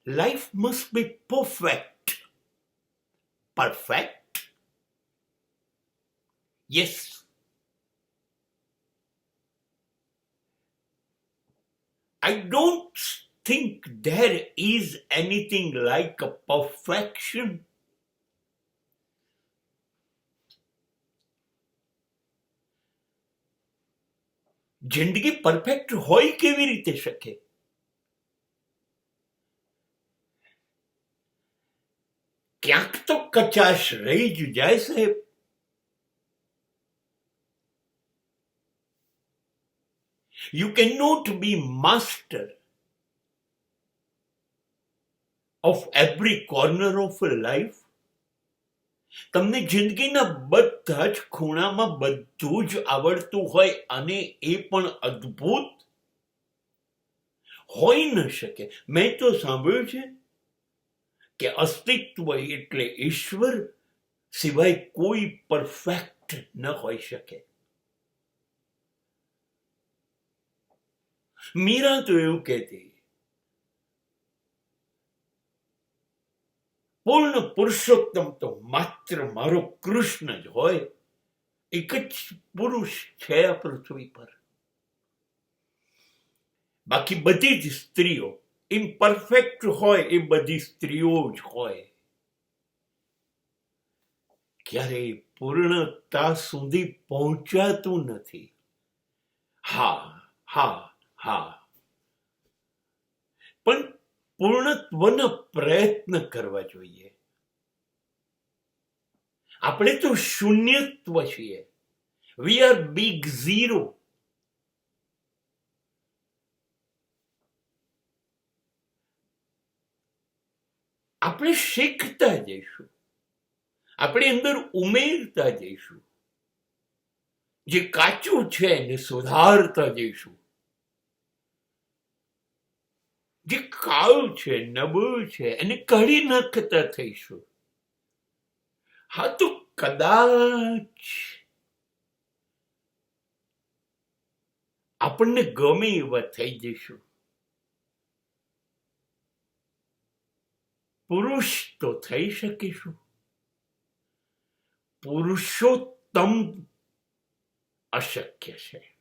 Life must be perfect. Perfect? Yes. I don't think there is anything like a perfection. જિંદગી perfect હોય કેવી રીતે શકે? ક્યાંક તો કચાશ રહી જ જાય સાહેબ. You cannot be master of every corner of a life. તમને જિંદગીના બધા જ ખૂણામાં બધું જ આવડતું હોય અને એ પણ અદ્ભુત હોઈ ન શકે. મેં તો સાંભળ્યું છે કે અસ્તિત્વ એટલે ઈશ્વર સિવાય કોઈ પરફેક્ટ ન હોઈ શકે. મીરા તો એવું કહેતી, પૂર્ણ પુરુષોત્તમ તો માત્ર મારો કૃષ્ણ જ હોય. એક જ પુરુષ છે આ પૃથ્વી પર. બાકી બધી જ સ્ત્રીઓ ઇમ્પરફેક્ટ હોય, એ બધી સ્ત્રીઓ જ હોય. ક્યારેય પૂર્ણતા સુધી પહોંચાતું નથી. હા હા હા, પણ પૂર્ણત્વના પ્રયત્ન કરવા જોઈએ. આપણે તો શૂન્યત્વ છીએ. We are big zero. આપણે શીખતા જઈશું, આપણે અંદર ઉમેરતા જઈશું. જે કાચું છે એને સુધારતા જઈશું. જે કાળું છે, નબળું છે, એને કાઢી નાખતા થઈશું. હા, તો કદાચ આપણને ગમે એવા થઈ જઈશું. પુરુષ તો થઈ શકીશું. પુરુષોત્તમ અશક્ય છે.